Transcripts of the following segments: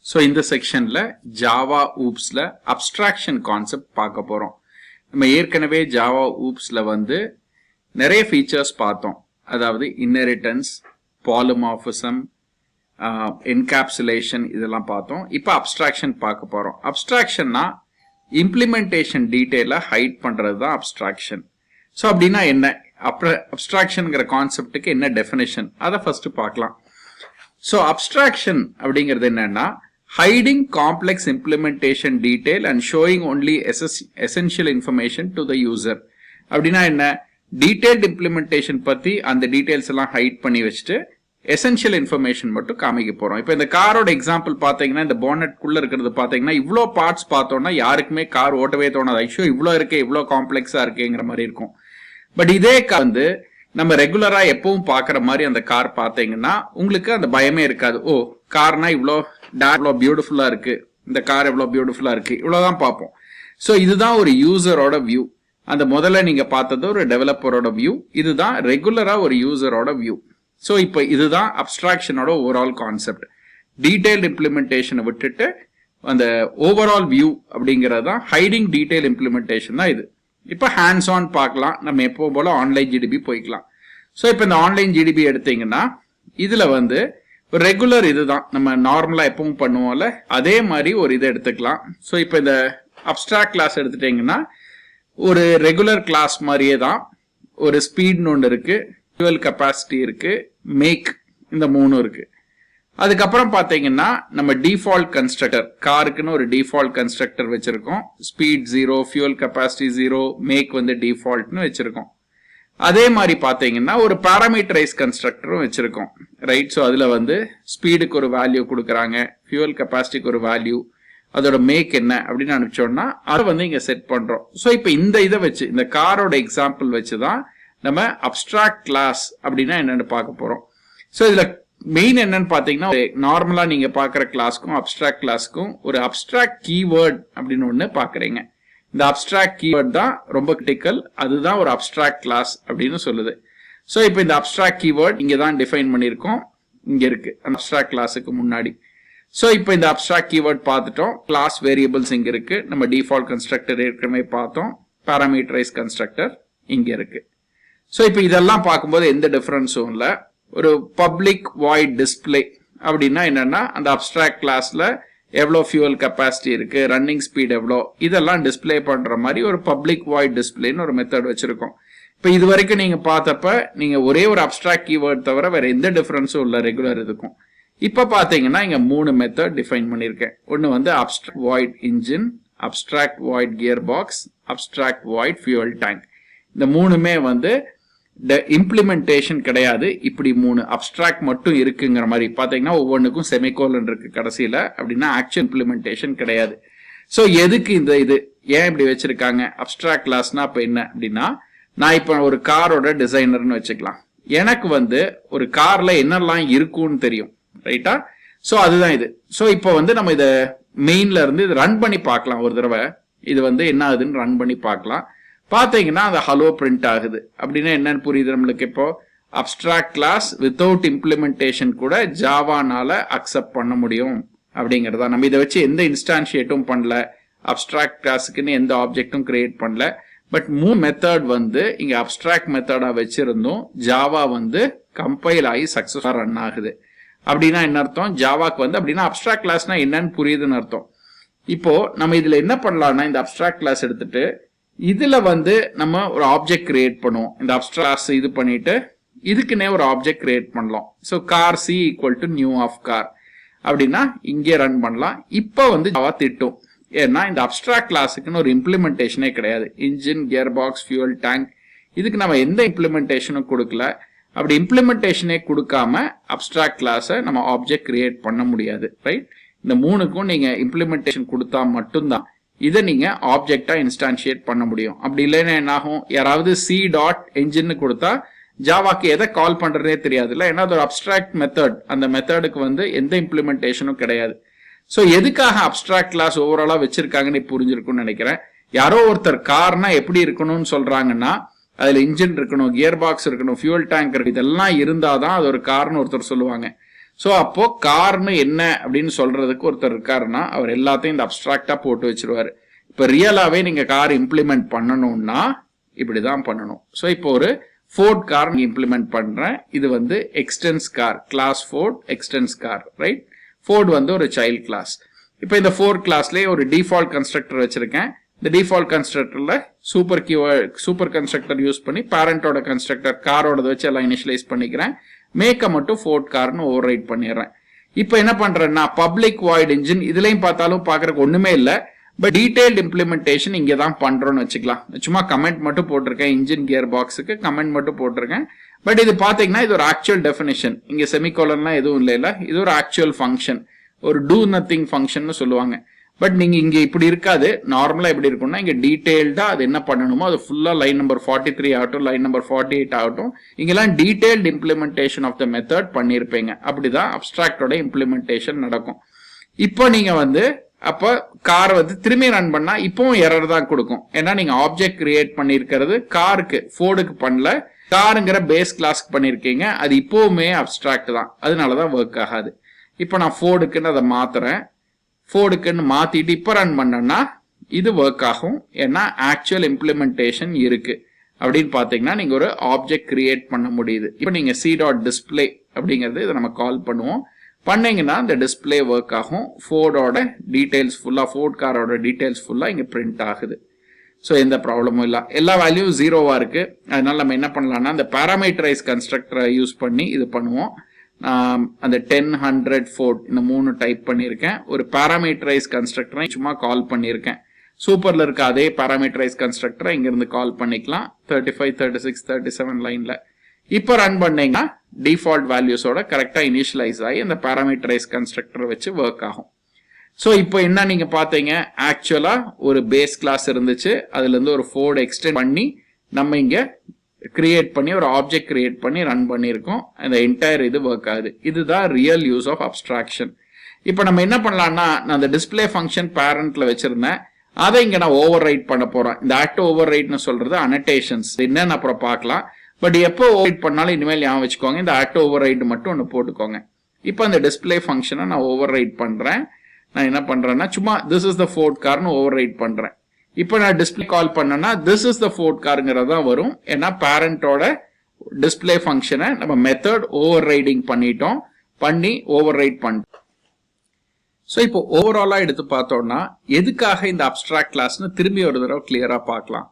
So in the section la Java Oops la abstraction concept பார்க்க போறோம். நம்ம ஏற்கனவே Java Oops la வந்து நிறைய features பார்த்தோம். அதாவது inheritance, polymorphism, encapsulation இதெல்லாம் பார்த்தோம். இப்போ abstraction பார்க்க போறோம். Abstractionனா implementation detail hide பண்றது தான் abstraction. So அப்படின்னா என்ன? abstractionங்கிற கான்செப்ட்டுக்கு என்ன definition? அதை first பார்க்கலாம். So abstraction அப்படிங்கிறது என்னன்னா hiding complex implementation detail and showing only essential information to the user. அப்படின்னா என்ன? detailed implementation பத்தி அந்த டீடைல்ஸ் எல்லாம் ஹைட் பண்ணி வச்சுட்டு essential information மட்டும் காமிக்க போறோம். இப்போ இந்த காரோட எக்ஸாம்பிள் பாத்தீங்கன்னா இந்த போனட் குள்ள இருக்கிறது பாத்தீங்கன்னா இவ்ளோ பார்ட்ஸ் பார்த்தோம்னா யாருக்குமே கார் ஓட்டவே தோணாது. ஐயோ இவ்ளோ இருக்கே, இவ்ளோ காம்ப்ளெக்ஸா இருக்கேங்கிற மாதிரி இருக்கும். பட் இதே வந்து நம்ம ரெகுலரா எப்பவும் பாக்குற மாதிரி அந்த கார் பாத்தீங்கன்னா உங்களுக்கு அந்த பயமே இருக்காது. ஓ கார்னா இவ்ளோ பியூட்டிஃபுல்லா இருக்கு, இந்த கார் எவ்வளவு பியூட்டிஃபுல்லா இருக்கு, இவ்வளவுதான் பார்ப்போம். சோ இதுதான் ஒரு யூசரோட வியூ. அந்த முதல்ல நீங்க பார்த்தது ஒரு டெவலப்பரோட வியூ, இதுதான் ரெகுலரா ஒரு யூசரோட வியூ. சோ இப்போ இதுதான் அப்ஸ்ட்ராக்ஷனோட ஓவரால் கான்செப்ட். டீடைல்ட் இம்ப்ளிமெண்டேஷனை விட்டுட்டு அந்த ஓவரால் வியூ அப்படிங்கறதா ஹைடிங் டீடைல் இம்ப்ளிமெண்டேஷன் தான் இது. இப்போ ஹேண்ட்ஸ் ஆன் பார்க்கலாம். நம்ம எப்பவும் போல ஆன்லைன் ஜிடிபி போய்க்கலாம். ஸோ இப்போ இந்த ஆன்லைன் ஜிடிபி எடுத்தீங்கன்னா இதுல வந்து ரெகுலர் இதுதான் நம்ம நார்மலா எப்பவும் பண்ணுவோம்ல அதே மாதிரி ஒரு இதை எடுத்துக்கலாம். ஸோ இப்போ இந்த அப்ஸ்ட்ராக்ட் கிளாஸ் எடுத்துட்டீங்கன்னா ஒரு ரெகுலர் கிளாஸ் மாதிரியே தான். ஒரு ஸ்பீட்னு ஒன்று இருக்கு, ஃபியூவல் கெப்பாசிட்டி இருக்கு, மேக், இந்த மூணு இருக்கு. அதுக்கப்புறம் பாத்தீங்கன்னா நம்ம டிஃபால்ட் கன்ஸ்ட்ரக்டர், காருக்குன்னு ஒரு டிஃபால்ட் கன்ஸ்ட்ரக்டர் வச்சிருக்கோம். ஸ்பீட் 0, ஃபியூவல் கெப்பாசிட்டி 0, மேக் வந்து டிஃபால்ட்னு வச்சிருக்கோம். அதே மாதிரி பாத்தீங்கன்னா ஒரு பாராமீட்டரைஸ் கன்ஸ்ட்ரக்டரும் வச்சிருக்கோம், ரைட்? ஸோ அதுல வந்து ஸ்பீடுக்கு ஒரு வேல்யூ கொடுக்குறாங்க, ஃபியூவல் கெப்பாசிட்டிக்கு ஒரு வேல்யூ, அதோட மேக் என்ன அப்படின்னு அனுப்பிச்சோம்னா அதை வந்து இங்க செட் பண்றோம். ஸோ இப்போ இந்த இதை வச்சு இந்த காரோட எக்ஸாம்பிள் வச்சுதான் நம்ம அப்ஸ்ட்ராக்ட் கிளாஸ் அப்படின்னா என்னன்னு பார்க்க போறோம். ஸோ இதுல மெயின் என்னன்னு பாத்தீங்கன்னா நார்மலா நீங்க பாக்குற கிளாஸ்க்கும் அப்ஸ்ட்ராக்ட் கிளாஸ்க்கும் ஒரு அப்ஸ்ட்ராக்ட் கீவேர்ட் அப்படின்னு ஒண்ணு பாக்குறீங்க. இந்த அப்ஸ்ட்ராக்ட் கீவேர்ட் தான் ரொம்ப கிரிட்டிக்கல். அதுதான் ஒரு அப்ஸ்ட்ராக்ட் கிளாஸ் அப்படின்னு சொல்லுது. ஸோ இப்போ இந்த அப்ஸ்ட்ராக்ட் கீவேர்ட் இங்க தான் டிஃபைன் பண்ணியிருக்கோம், இங்க இருக்கு அப்ஸ்ட்ராக்ட் கிளாஸுக்கு முன்னாடி. ஸோ இப்போ இந்த அப்ஸ்ட்ராக்ட் கீவேர்ட் பார்த்துட்டோம். கிளாஸ் வேரியபிள்ஸ் இங்க இருக்கு, நம்ம டிஃபால்ட் கன்ஸ்ட்ரக்டர் ஏற்கனவே பார்த்தோம், பாராமீட்டரைஸ் கன்ஸ்ட்ரக்டர் இங்க இருக்கு. ஸோ இப்போ இதெல்லாம் பார்க்கும்போது எந்த டிஃபரன்ஸும் இல்லை. ஒரு பப்ளிக் வாய்ட் டிஸ்பிளே அப்படின்னா என்னன்னா அந்த அப்ஸ்ட்ராக்ட் கிளாஸ்ல எவ்வளோ ஃபியூவல் கெப்பாசிட்டி இருக்கு, ரன்னிங் ஸ்பீட் எவ்வளோ, இதெல்லாம் டிஸ்பிளே பண்ற மாதிரி ஒரு பப்ளிக் வாய்ட் டிஸ்பிளேன்னு ஒரு மெத்தட் வச்சிருக்கோம். இப்போ இது வரைக்கும் நீங்க பார்த்தப்ப நீங்க ஒரே ஒரு அப்ஸ்ட்ராக்ட் கீவேர்ட் தவிர வேற எந்த டிஃபரன்ஸும் இல்லை ரெகுலர் இதுக்கும். இப்ப பாத்தீங்கன்னா இங்க 3 மெத்தட் டிஃபைன் பண்ணிருக்கேன். ஒன்னு வந்து abstract void engine, abstract void gear box, abstract void fuel tank. இந்த மூணுமே வந்து இம்ப்ளிமெண்டேஷன் கிடையாது. இப்படி 3 அப்ஸ்ட்ராக்ட் மட்டும் இருக்குங்கிற மாதிரி பாத்தீங்கன்னா ஒவ்வொன்றுக்கும் செமிகோலன் இருக்கு கடைசியில, அப்படின்னா ஆக்சுவல் இம்ப்ளிமெண்டேஷன் கிடையாது. சோ எதுக்கு இந்த இது ஏன் இப்படி வச்சிருக்காங்க? அப்ஸ்ட்ராக்ட் கிளாஸ்னா அப்ப என்ன அப்படின்னா, நான் இப்ப ஒரு காரோட டிசைனர்னு வச்சுக்கலாம். எனக்கு வந்து ஒரு கார்ல என்னெல்லாம் இருக்கும்னு தெரியும், ரைட்டா? சோ அதுதான் இது. சோ இப்போ வந்து நம்ம இத மெயின்ல இருந்து இது ரன் பண்ணி பார்க்கலாம். ஒரு தடவை இது வந்து என்ன ஆகுதுன்னு ரன் பண்ணி பார்க்கலாம். பாத்தீங்கன்னா அந்த ஹலோ பிரிண்ட் ஆகுது. அப்படின்னா என்னன்னு புரியுது நம்மளுக்கு? இப்போ அப்ஸ்ட்ராக்ட் கிளாஸ் வித்தவுட் இம்ப்ளிமெண்டேஷன் கூட ஜாவானால அக்செப்ட் பண்ண முடியும் அப்படிங்கறதா. நம்ம இதை வச்சு எந்த இன்ஸ்டான்ஷியேட்டும் பண்ணல, அப்ஸ்ட்ராக்ட் கிளாஸுக்குன்னு எந்த ஆப்ஜெக்டும் கிரியேட் பண்ணல. பட் 3 மெத்தட் வந்து இங்க அப்ஸ்ட்ராக்ட் மெத்தடா வச்சிருந்தோம், ஜாவா வந்து கம்பைல் ஆகி சக்சஸ்ஃபுல்லா ரன் ஆகுது. அப்படின்னா என்ன அர்த்தம்? ஜாவாக்கு வந்து அப்படின்னா அப்ஸ்ட்ராக்ட் கிளாஸ்னா என்னன்னு புரியுதுன்னு அர்த்தம். இப்போ நம்ம இதுல என்ன பண்ணலாம்னா இந்த அப்ஸ்ட்ராக்ட் கிளாஸ் எடுத்துட்டு இதுல வந்து நம்ம ஒரு ஆப்ஜெக்ட் கிரியேட் பண்ணுவோம். இந்த அப்ஸ்ட்ராக்ட் இது பண்ணிட்டு இதுக்குன்னே ஒரு ஆப்ஜெக்ட் கிரியேட் பண்ணலாம். So car c equal to new of car அப்படின்னா இங்கே ரன் பண்ணலாம். இப்போ வந்து ஜாவா திட்டும், ஏன்னா இந்த அப்ஸ்ட்ராக்ட் கிளாஸுக்குன்னு ஒரு இம்ப்ளிமெண்டேஷனே கிடையாது. Engine, gear box, fuel tank, இதுக்கு நம்ம எந்த இம்ப்ளிமெண்டேஷனும் கொடுக்கல. அப்படி இம்ப்ளிமெண்டேஷனே கொடுக்காம அப்ஸ்ட்ராக்ட் கிளாஸை நம்ம ஆப்ஜெக்ட் கிரியேட் பண்ண முடியாது, ரைட்? இந்த 3க்கும் நீங்க இம்ப்ளிமெண்டேஷன் கொடுத்தா மட்டும்தான் இதை நீங்க ஆப்ஜெக்டா இன்ஸ்டான்ஷியேட் பண்ண முடியும். அப்படி இல்லைன்னா என்ன ஆகும்? யாராவது சி டாட் என்ஜின் கொடுத்தா ஜாவாக்கு எதை கால் பண்றதே தெரியாது இல்ல, ஏன்னா அது ஒரு அப்ஸ்ட்ராக்ட் மெத்தட். அந்த மெத்தடுக்கு வந்து எந்த இம்ப்ளிமெண்டேஷனும் கிடையாது. ஸோ எதுக்காக அப்ஸ்ட்ராக்ட் கிளாஸ் ஓவராலா வச்சிருக்காங்கன்னு புரிஞ்சிருக்கும்னு நினைக்கிறேன். யாரோ ஒருத்தர் கார்னா எப்படி இருக்கணும்னு சொல்றாங்கன்னா அதுல இன்ஜின் இருக்கணும், கியர் பாக்ஸ் இருக்கணும், ஃபியூவல் டேங்க் இருக்கு, இதெல்லாம் இருந்தாதான் அது ஒரு கார்னு ஒருத்தர் சொல்லுவாங்க. ஸோ அப்போ கார்னு என்ன அப்படின்னு சொல்றதுக்கு ஒருத்தர் இருக்காருன்னா அவர் எல்லாத்தையும் இந்த அப்டிராக்டா போட்டு வச்சிருவாரு. இப்போ ரியலாவே நீங்க கார் இம்ப்ளிமெண்ட் பண்ணணும்னா இப்படிதான் பண்ணணும். ஸோ இப்போ ஒரு ஃபோர்ட் கார் இம்ப்ளிமெண்ட் பண்றேன். இது வந்து extends car, class Ford extends car, right? Ford வந்து ஒரு சைல்ட் கிளாஸ். இப்போ இந்த ஃபோர்ட் கிளாஸ்லேயே ஒரு டிஃபால்ட் கன்ஸ்ட்ரக்டர் வச்சிருக்கேன். இந்த டிஃபால்ட் கன்ஸ்ட்ரக்டர்ல சூப்பர் கன்ஸ்ட்ரக்டர் யூஸ் பண்ணி பேரண்டோட கன்ஸ்ட்ரக்டர் காரோட வச்சு எல்லாம் இனிஷியலைஸ் பண்ணிக்கிறேன். மேக்க மட்டும் ஃபோர்ட் கார்னு ஓவர் ரைட் பண்ணிடுறேன். இப்போ என்ன பண்றேன்னா பப்ளிக் வாய்ட் இன்ஜின் இதுலயும் பார்த்தாலும் பாக்குறதுக்கு ஒண்ணுமே இல்லை. பட் டீடைல்டு இம்ப்ளிமெண்டேஷன் இங்கே தான் பண்றோம்னு வச்சுக்கலாம். சும்மா கமெண்ட் மட்டும் போட்டிருக்கேன், இன்ஜின் கியர் பாக்ஸுக்கு கமெண்ட் மட்டும் போட்டிருக்கேன். பட் இது பாத்தீங்கன்னா இது ஒரு ஆக்சுவல் டெஃபினிஷன். இங்க செமிகோலன்லாம் எதுவும் இல்லைல்ல, இது ஒரு ஆக்சுவல் ஃபங்க்ஷன், ஒரு டூ நத்திங் ஃபங்க்ஷன் சொல்லுவாங்க. பட் நீங்க இங்க இப்படி இருக்காது. நார்மலா எப்படி இருக்கும்னா இங்க டீடைல்டா அது என்ன பண்ணணுமோ அது ஃபுல்லா லைன் நம்பர் 43 ஆகட்டும், லைன் நம்பர் 48 ஆகட்டும், இங்கெல்லாம் detailed implementation of the method பண்ணியிருப்பீங்க. அப்படிதான் அப்டிராக்டோட இம்ப்ளிமெண்டேஷன் நடக்கும். இப்போ நீங்க வந்து அப்ப கார் வந்து திரும்பி ரன் பண்ணா இப்பவும் எரர் தான் கொடுக்கும். ஏன்னா நீங்க ஆப்ஜெக்ட் கிரியேட் பண்ணிருக்கிறது காருக்கு, ஃபோர்டுக்கு பண்ணல, காருங்கிற பேஸ் கிளாஸ்க்கு பண்ணிருக்கீங்க. அது இப்பவுமே அப்டிராக்ட் தான், அதனாலதான் ஒர்க் ஆகாது. இப்போ நான் ஃபோர்டுக்குன்னு அதை மாத்துறேன். ஃபோர்டுக்குன்னு மாத்திட்டு இப்ப ரன் பண்ணேன்னா இது ஒர்க் ஆகும். ஏன்னா ஆக்சுவல் இம்ப்ளிமெண்டேஷன் இருக்கு. அப்படின்னு பாத்தீங்கன்னா நீங்க ஒரு ஆப்ஜெக்ட் கிரியேட் பண்ண முடியுது. இப்போ நீங்க c.display அப்படிங்கிறது இதை நம்ம கால் பண்ணுவோம். பண்ணீங்கன்னா இந்த டிஸ்பிளே ஒர்க் ஆகும். ஃபோர்டோட டீடைல்ஸ் ஃபுல்லா, ஃபோர்ட் காரோட டீடைல்ஸ் ஃபுல்லா இங்க பிரிண்ட் ஆகுது. ஸோ எந்த ப்ராப்ளமும் இல்லை. எல்லா வேல்யூவும் ஜீரோவா இருக்கு. அதனால நம்ம என்ன பண்ணலாம்னா அந்த பேராமீட்டரைஸ் கன்ஸ்ட்ரக்டரை யூஸ் பண்ணி இது பண்ணுவோம். அந்த 10, 100, ஃபோர்ட் இந்த 3 டைப் பண்ணியிருக்கேன். ஒரு பேராமீட்டரைஸ் கன்ஸ்ட்ரக்டரை சும்மா கால் பண்ணியிருக்கேன். சூப்பர்ல இருக்க அதே பேராமீட்டரைஸ் கன்ஸ்ட்ரக்டரை இங்கிருந்து கால் பண்ணிக்கலாம். 35, 36, 37 லைன்ல. இப்போ ரன் பண்ணீங்கன்னா டிஃபால்ட் வேல்யூஸோட கரெக்டா இனிஷியலைஸ் ஆகி அந்த பேராமீட்டரைஸ் கன்ஸ்ட்ரக்டர் வச்சு ஒர்க் ஆகும். ஸோ இப்போ என்ன நீங்க பாத்தீங்க, ஆக்சுவலா ஒரு பேஸ் கிளாஸ் இருந்துச்சு, அதுல இருந்து ஒரு ஃபோர்ட் எக்ஸ்டெண்ட் பண்ணி நம்ம இங்க கிரியேட் பண்ணி ஒரு ஆப்ஜெக்ட் கிரியேட் பண்ணி ரன் பண்ணியிருக்கோம். அந்த என்டையர் இது ஒர்க் ஆகுது. இதுதான் ரியல் யூஸ் ஆஃப் அப்டிராக்ஷன். இப்போ நம்ம என்ன பண்ணலாம்னா நான் அந்த டிஸ்பிளே ஃபங்க்ஷன் பேரண்ட்ல வச்சிருந்தேன், அதை இங்க நான் ஓவர் ரைட் பண்ண போறேன். இந்த ஆக்ட் ஓவர் ரைட்னு சொல்றது அனடேஷன்ஸ் என்னன்னு அப்புறம் பார்க்கலாம். பட் எப்போ ஓவர் ரைட் பண்ணாலும் இனிமேல் ஞாபகம் வச்சுக்கோங்க, இந்த ஆக்ட் ஓவர் ரைட் மட்டும் ஒன்று போட்டுக்கோங்க. இப்போ அந்த டிஸ்பிளே ஃபங்க்ஷனை நான் ஓவர் ரைட் பண்றேன். நான் என்ன பண்றேன்னா சும்மா திஸ் இஸ் த ஃபோர்ட் கார்னு ஓவர் ரைட் பண்றேன். இப்போ நான் டிஸ்பிளே கால் பண்ணேன்னா திஸ் இஸ் த ஃபோர்ட் காருங்கிறது தான் வரும். ஏன்னா பேரண்டோட டிஸ்பிளே ஃபங்க்ஷனை நம்ம மெத்தட் ஓவர் ரைடிங் பண்ணிட்டோம், பண்ணி ஓவர் ரைட் பண்ணிட்டோம். ஸோ இப்போ ஓவராலா எடுத்து பார்த்தோம்னா எதுக்காக இந்த அப்டிராக்ட் கிளாஸ்னு திரும்பி ஒரு தடவை கிளியரா பார்க்கலாம்.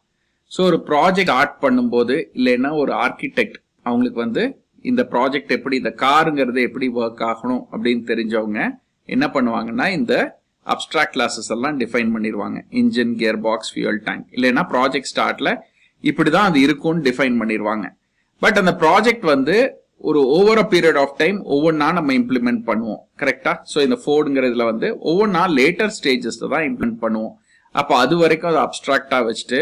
ஸோ ஒரு ப்ராஜெக்ட் ஸ்டார்ட் பண்ணும்போது இல்லைன்னா ஒரு ஆர்கிடெக்ட் அவங்களுக்கு வந்து இந்த ப்ராஜெக்ட் எப்படி, இந்த காருங்கிறது எப்படி ஒர்க் ஆகணும் அப்படின்னு தெரிஞ்சவங்க என்ன பண்ணுவாங்கன்னா இந்த அப்டிராக்ட் கிளாஸஸ் எல்லாம் டிஃபைன் பண்ணிடுவாங்க. Engine, gear box, fuel tank, இல்லைன்னா ப்ராஜெக்ட் ஸ்டார்ட்ல இப்படிதான் அது இருக்கும்னு டிஃபைன் பண்ணிடுவாங்க. பட் அந்த ப்ராஜெக்ட் வந்து ஒரு over a period of time ஒவ்வொன்றா நம்ம இம்ப்ளிமெண்ட் பண்ணுவோம். கரெக்டா? ஸோ இந்த ஃபோர்டுங்கிறதுல வந்து ஒவ்வொன்றா லேட்டர் ஸ்டேஜஸ்ல தான் இம்ப்ளிமெண்ட் பண்ணுவோம். அப்போ அது வரைக்கும் அதை அப்டிராக்டா வச்சுட்டு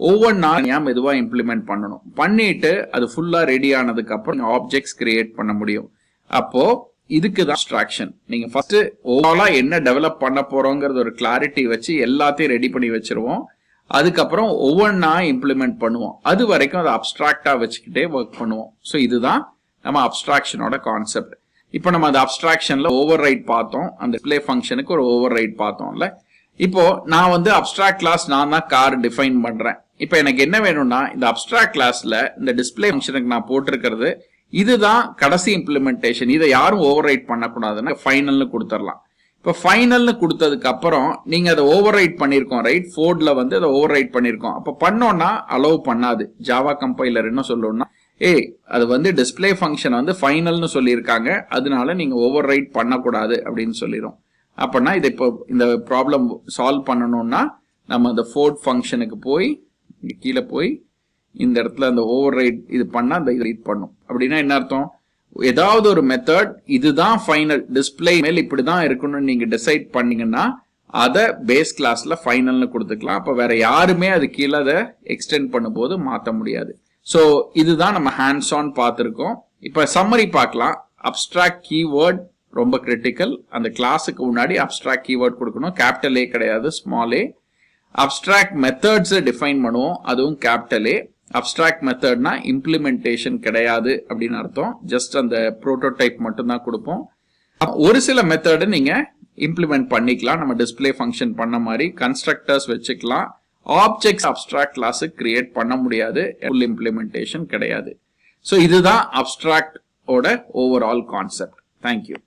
ஒவ்வொன்றா மெதுவா இம்ப்ளிமெண்ட் பண்ணணும். பண்ணிட்டு அது ஃபுல்லா ரெடி ஆனதுக்கு அப்புறம் ஆப்ஜெக்ட்ஸ் கிரியேட் பண்ண முடியும். அப்போ இதுக்கு தான் அப்ஸ்ட்ராக்ஷன். நீங்க ஃபர்ஸ்ட் ஓவராலா என்ன டெவலப் பண்ண போறோங்கிறது ஒரு கிளாரிட்டி வச்சு எல்லாத்தையும் ரெடி பண்ணி வச்சிருவோம். அதுக்கப்புறம் ஒவ்வொன்றா இம்ப்ளிமெண்ட் பண்ணுவோம். அது வரைக்கும் அதை அப்டிராக்டா வச்சுக்கிட்டே ஒர்க் பண்ணுவோம். ஸோ இதுதான் நம்ம அப்ஸ்ட்ராக்ஷனோட கான்செப்ட். இப்போ நம்ம அந்த அப்ஸ்ட்ராக்ஷன்ல ஓவர் ரைட் பார்த்தோம், அந்த டிஸ்பிளே ஃபங்க்ஷனுக்கு ஒரு ஓவர் ரைட் பார்த்தோம்ல. இப்போ நான் வந்து அப்டிராக்ட் கிளாஸ் நான் தான் கார் டிஃபைன் பண்றேன். இப்போ எனக்கு என்ன வேணும்னா இந்த அப்டிராக்ட் கிளாஸ்ல இந்த டிஸ்பிளே ஃபங்க்ஷனுக்கு நான் போட்டிருக்கிறது இதுதான் கடைசி இம்ப்ளிமெண்டேஷன். இதை யாரும் ஓவர் ரைட் பண்ணக்கூடாதுன்னு ஃபைனல்னு கொடுத்துடலாம். இப்போ ஃபைனல்னு கொடுத்ததுக்கு அப்புறம் நீங்க அதை ஓவர் ரைட் பண்ணிருக்கோம், ரைட்? ஃபோர்ட்ல வந்து அதை ஓவர் ரைட் பண்ணிருக்கோம். அப்போ பண்ணோம்னா அலோவ் பண்ணாது. ஜாவா கம்பைலர் என்ன சொல்லணும்னா அது வந்து டிஸ்பிளே ஃபங்க்ஷன் வந்து ஃபைனல்னு சொல்லியிருக்காங்க, அதனால நீங்க ஓவர் ரைட் பண்ணக்கூடாது அப்படின்னு சொல்லிடும். அப்படின்னா இது இப்போ இந்த ப்ராப்ளம் சால்வ் பண்ணணும்னா நம்ம அந்த ஃபோர்ட் ஃபங்க்ஷனுக்கு போய் கீழே போய் இந்த இடத்துல அந்த ஓவர் ரைட் இது பண்ணா அந்த ரீட் பண்ணும். அப்படின்னா என்ன அர்த்தம்? ஏதாவது ஒரு மெத்தட் இதுதான் ஃபைனல், டிஸ்பிளே மேல் இப்படிதான் இருக்குன்னு நீங்க டிசைட் பண்ணீங்கன்னா அதை பேஸ் கிளாஸ்ல ஃபைனல்னு கொடுத்துக்கலாம். அப்ப வேற யாருமே அது கீழே அதை எக்ஸ்டெண்ட் பண்ணும்போது மாற்ற முடியாது. ஸோ இதுதான் நம்ம ஹேண்ட்ஸ் ஆன் பார்த்துருக்கோம். இப்ப சம்மரி பார்க்கலாம். அப்ஸ்ட்ராக்ட் கீவேர்ட் ரொம்ப கிரிட்டிக்கல். அந்த கிளாஸுக்கு முன்னாடி அப்ஸ்ட்ராக்ட் கீவேர்ட் கொடுக்கணும். கேபிட்டல் ஏ கிடையாது, small A. Abstract methods define பண்ணுவோம், அதுவும் கேபிட்டல் ஏ. அப்ஸ்ட்ராக்ட் மெத்தட்னா இம்ப்ளிமெண்டேஷன் கிடையாது அப்படின்னு அர்த்தம். ஜஸ்ட் அந்த புரோட்டோடைப் மட்டும் தான் கொடுப்போம். ஒரு சில மெத்தட் நீங்க இம்ப்ளிமெண்ட் பண்ணிக்கலாம். நம்ம டிஸ்ப்ளே ஃபங்க்ஷன் பண்ண மாதிரி கன்ஸ்ட்ரக்டர்ஸ் வச்சுக்கலாம். ஆப்ஜெக்ட்ஸ் அப்ஸ்ட்ராக்ட் கிளாஸ் கிரியேட் பண்ண முடியாது. ஃபுல் இம்ப்ளிமெண்டேஷன் கிடையாது. ஸோ இதுதான் அப்ஸ்ட்ராக்ட் ஓட ஓவரால் கான்செப்ட். தேங்க்யூ.